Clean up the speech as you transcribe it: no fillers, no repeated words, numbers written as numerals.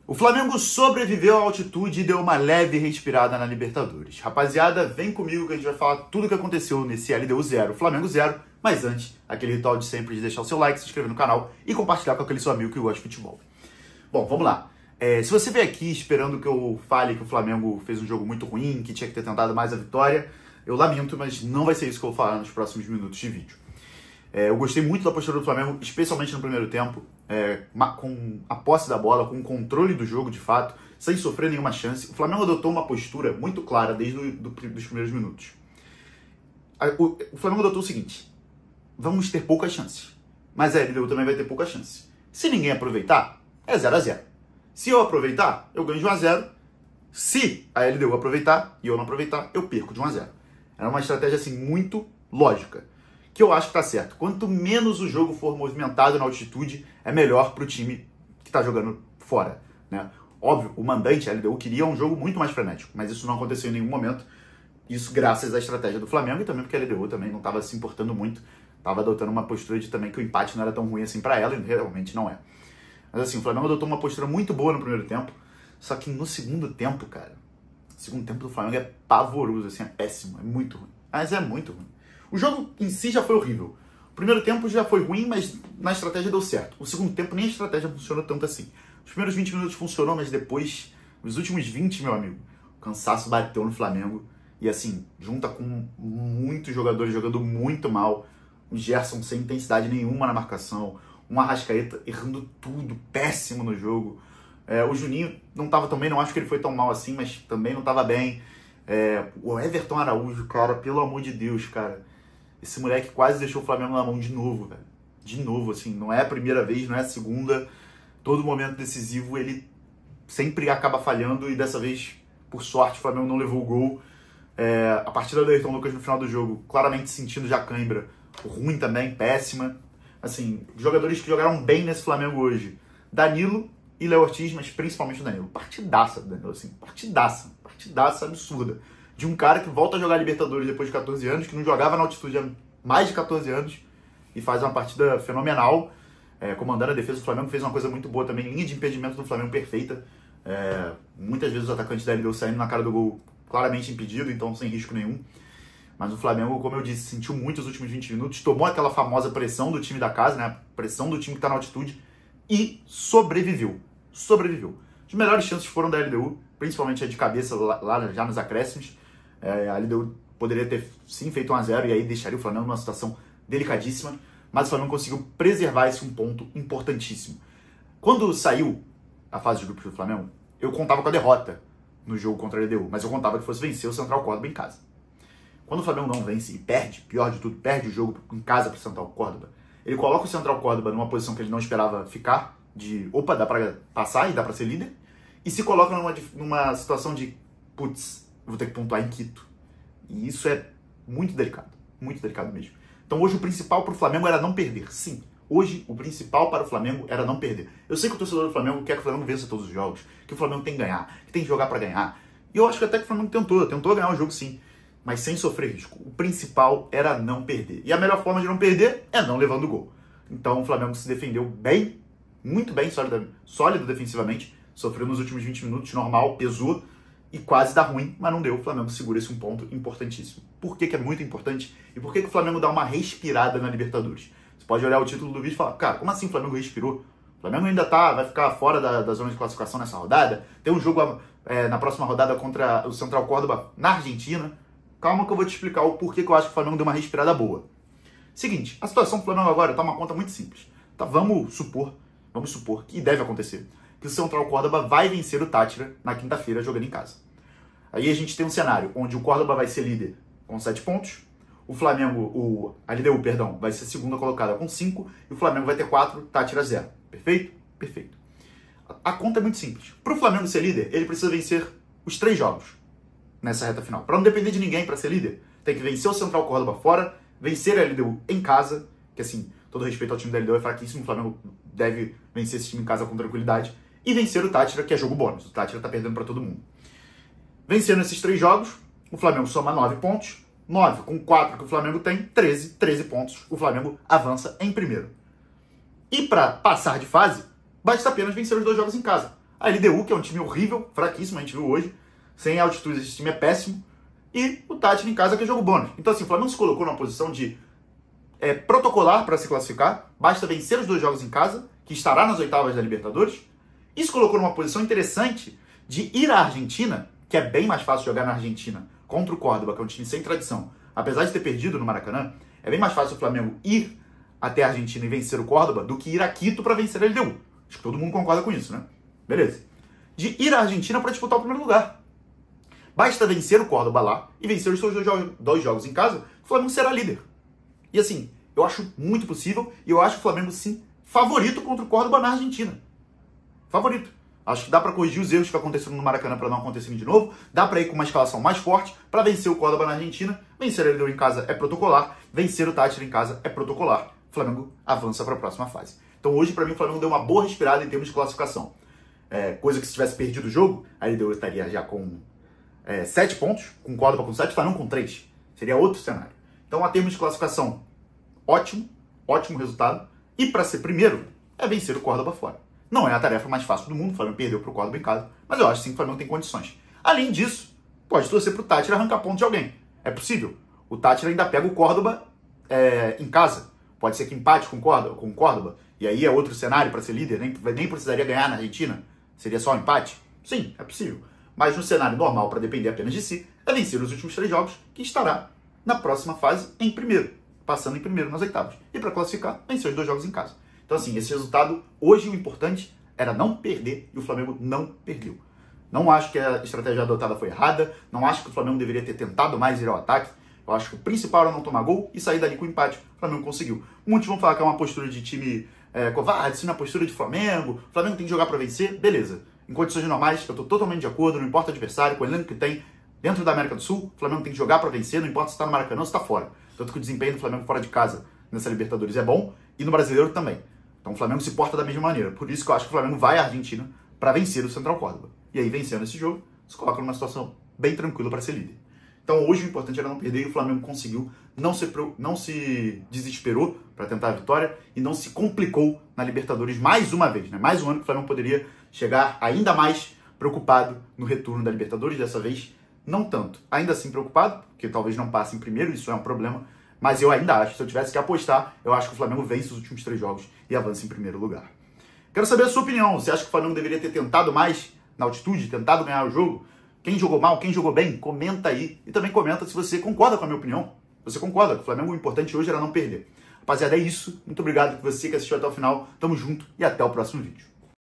O Flamengo sobreviveu à altitude e deu uma leve respirada na Libertadores. Rapaziada, vem comigo que a gente vai falar tudo o que aconteceu nesse LDU 0, Flamengo 0. Mas antes, aquele ritual de sempre de deixar o seu like, se inscrever no canal e compartilhar com aquele seu amigo que gosta de futebol. Bom, vamos lá. Se você veio aqui esperando que eu fale que o Flamengo fez um jogo muito ruim, que tinha que ter tentado mais a vitória, eu lamento, mas não vai ser isso que eu vou falar nos próximos minutos de vídeo. Eu gostei muito da postura do Flamengo, especialmente no primeiro tempo, com a posse da bola, com o controle do jogo de fato, sem sofrer nenhuma chance. O Flamengo adotou uma postura muito clara desde os primeiros minutos. O Flamengo adotou o seguinte: vamos ter poucas chances, mas a LDU também vai ter poucas chances. Se ninguém aproveitar, é 0 a 0. Se eu aproveitar, eu ganho de 1 a 0. Se a LDU aproveitar e eu não aproveitar, eu perco de 1 a 0. Era uma estratégia assim muito lógica, que eu acho que tá certo. Quanto menos o jogo for movimentado na altitude, é melhor pro time que tá jogando fora, né? Óbvio, o mandante, a LDU, queria um jogo muito mais frenético, mas isso não aconteceu em nenhum momento. Isso graças à estratégia do Flamengo e também porque a LDU também não estava se importando muito, estava adotando uma postura de também que o empate não era tão ruim assim para ela, e realmente não é. Mas assim, o Flamengo adotou uma postura muito boa no primeiro tempo, só que no segundo tempo, cara, o segundo tempo do Flamengo é pavoroso, assim, é péssimo, é muito ruim. Mas é muito ruim. O jogo em si já foi horrível. O primeiro tempo já foi ruim, mas na estratégia deu certo. O segundo tempo nem a estratégia funcionou tanto assim. Os primeiros 20 minutos funcionou, mas depois, os últimos 20, meu amigo, o cansaço bateu no Flamengo. E assim, junta com muitos jogadores jogando muito mal. O Gerson sem intensidade nenhuma na marcação. Um Arrascaeta errando tudo, péssimo no jogo. O Juninho não estava tão bem, não acho que ele foi tão mal assim, mas também não estava bem. O Everton Araújo, cara, pelo amor de Deus, cara. Esse moleque quase deixou o Flamengo na mão de novo, velho. De novo, assim, não é a primeira vez, não é a segunda. Todo momento decisivo ele sempre acaba falhando e dessa vez, por sorte, o Flamengo não levou o gol. A partida do Ayrton Lucas no final do jogo, claramente sentindo já cãibra. Ruim também, péssima. Assim, jogadores que jogaram bem nesse Flamengo hoje: Danilo e Léo Ortiz, mas principalmente o Danilo. Partidaça do Danilo, assim, partidaça absurda. De um cara que volta a jogar Libertadores depois de 14 anos, que não jogava na altitude há mais de 14 anos, e faz uma partida fenomenal, comandando a defesa do Flamengo, fez uma coisa muito boa também, linha de impedimento do Flamengo perfeita, muitas vezes os atacantes da LDU saindo na cara do gol claramente impedido, então sem risco nenhum. Mas o Flamengo, como eu disse, sentiu muito os últimos 20 minutos, tomou aquela famosa pressão do time da casa, né, a pressão do time que está na altitude, e sobreviveu. As melhores chances foram da LDU, principalmente a de cabeça lá já nos acréscimos. A LDU poderia ter sim feito 1 a 0 e aí deixaria o Flamengo numa situação delicadíssima, mas o Flamengo conseguiu preservar esse um ponto importantíssimo. Quando saiu a fase de grupos do Flamengo, eu contava com a derrota no jogo contra a LDU, mas eu contava que fosse vencer o Central Córdoba em casa. Quando o Flamengo não vence e perde, pior de tudo, perde o jogo em casa para o Central Córdoba, ele coloca o Central Córdoba numa posição que ele não esperava ficar, de opa, dá para passar e dá para ser líder, e se coloca numa situação de putz, eu vou ter que pontuar em Quito. E isso é muito delicado mesmo. Então hoje o principal para o Flamengo era não perder, sim. Hoje o principal para o Flamengo era não perder. Eu sei que o torcedor do Flamengo quer que o Flamengo vença todos os jogos, que o Flamengo tem que ganhar, que tem que jogar para ganhar. E eu acho que até que o Flamengo tentou ganhar o jogo sim, mas sem sofrer risco. O principal era não perder. E a melhor forma de não perder é não levando gol. Então o Flamengo se defendeu bem, muito bem, sólido defensivamente, sofreu nos últimos 20 minutos, normal, pesou, e quase dá ruim, mas não deu. O Flamengo segura esse um ponto importantíssimo. Por que é muito importante? E por que o Flamengo dá uma respirada na Libertadores? Você pode olhar o título do vídeo e falar, cara, como assim o Flamengo respirou? O Flamengo ainda vai ficar fora da zona de classificação nessa rodada. Tem um jogo na próxima rodada contra o Central Córdoba na Argentina. Calma que eu vou te explicar o porquê que eu acho que o Flamengo deu uma respirada boa. Seguinte, a situação do Flamengo agora tá uma conta muito simples. Tá, vamos supor que deve acontecer, que o Central Córdoba vai vencer o Táchira na quinta-feira jogando em casa. Aí a gente tem um cenário onde o Córdoba vai ser líder com 7 pontos, a LDU, vai ser segunda colocada com 5, e o Flamengo vai ter 4, Táchira 0. Perfeito? Perfeito. A conta é muito simples. Para o Flamengo ser líder, ele precisa vencer os 3 jogos nessa reta final. Para não depender de ninguém para ser líder, tem que vencer o Central Córdoba fora, vencer a LDU em casa, que assim, todo respeito ao time da LDU é fraquíssimo, o Flamengo deve vencer esse time em casa com tranquilidade, e vencer o Táchira, que é jogo bônus. O Táchira tá perdendo para todo mundo. Vencendo esses 3 jogos, o Flamengo soma 9 pontos, 9 com 4 que o Flamengo tem, 13 pontos. O Flamengo avança em primeiro. E para passar de fase, basta apenas vencer os 2 jogos em casa. a LDU, que é um time horrível, fraquíssimo, a gente viu hoje, sem altitude esse time é péssimo, e o Tátira em casa, que é jogo bônus. Então assim, o Flamengo se colocou numa posição de protocolar para se classificar, basta vencer os 2 jogos em casa, que estará nas oitavas da Libertadores, e se colocou numa posição interessante de ir à Argentina, que é bem mais fácil jogar na Argentina contra o Córdoba, que é um time sem tradição, apesar de ter perdido no Maracanã, é bem mais fácil o Flamengo ir até a Argentina e vencer o Córdoba do que ir a Quito para vencer a LDU. Acho que todo mundo concorda com isso, né? Beleza. De ir à Argentina para disputar o primeiro lugar. Basta vencer o Córdoba lá e vencer os seus 2 jogos em casa, o Flamengo será líder. E assim, eu acho muito possível e eu acho o Flamengo, sim, favorito contra o Córdoba na Argentina. Favorito. Acho que dá para corrigir os erros que aconteceram no Maracanã para não acontecerem de novo. Dá para ir com uma escalação mais forte para vencer o Córdoba na Argentina. Vencer a LDU em casa é protocolar. Vencer o Tátira em casa é protocolar. O Flamengo avança para a próxima fase. Então hoje, para mim, o Flamengo deu uma boa respirada em termos de classificação. Coisa que se tivesse perdido o jogo, a LDU estaria já com 7 pontos, com o Córdoba com 7, Flamengo com 3. Seria outro cenário. Então, a termos de classificação, ótimo resultado. E para ser primeiro, é vencer o Córdoba fora. Não é a tarefa mais fácil do mundo, o Flamengo perdeu para o Córdoba em casa, mas eu acho sim que o Flamengo tem condições. Além disso, pode torcer para o Tátira arrancar ponto de alguém. É possível. O Tátira ainda pega o Córdoba em casa. Pode ser que empate com o Córdoba, e aí é outro cenário para ser líder, nem precisaria ganhar na Argentina. Seria só um empate? Sim, é possível. Mas no cenário normal, para depender apenas de si, é vencer os últimos 3 jogos, que estará na próxima fase em primeiro, passando em primeiro nas oitavas. E para classificar, vencer os 2 jogos em casa. Então assim, esse resultado, hoje o importante era não perder, e o Flamengo não perdeu. Não acho que a estratégia adotada foi errada, não acho que o Flamengo deveria ter tentado mais ir ao ataque. Eu acho que o principal era não tomar gol e sair dali com empate. O Flamengo conseguiu. Muitos vão falar que é uma postura de time covarde, isso não é postura de Flamengo. O Flamengo tem que jogar para vencer, beleza. Em condições normais, eu estou totalmente de acordo, não importa o adversário, com o elenco que tem dentro da América do Sul, o Flamengo tem que jogar para vencer, não importa se está no Maracanã ou se está fora. Tanto que o desempenho do Flamengo fora de casa nessa Libertadores é bom e no Brasileiro também. Então o Flamengo se porta da mesma maneira. Por isso que eu acho que o Flamengo vai à Argentina para vencer o Central Córdoba. E aí, vencendo esse jogo, se coloca numa situação bem tranquila para ser líder. Então hoje o importante era não perder e o Flamengo conseguiu, não se desesperou para tentar a vitória e não se complicou na Libertadores mais uma vez. Né? Mais um ano que o Flamengo poderia chegar ainda mais preocupado no retorno da Libertadores, dessa vez não tanto. Ainda assim preocupado, porque talvez não passe em primeiro, isso é um problema, mas eu ainda acho, se eu tivesse que apostar, eu acho que o Flamengo vence os últimos 3 jogos e avança em primeiro lugar. Quero saber a sua opinião, você acha que o Flamengo deveria ter tentado mais na altitude, tentado ganhar o jogo? Quem jogou mal, quem jogou bem, comenta aí. E também comenta se você concorda com a minha opinião. Você concorda que o Flamengo, o importante hoje era não perder. Rapaziada, é isso. Muito obrigado por você que assistiu até o final. Tamo junto e até o próximo vídeo.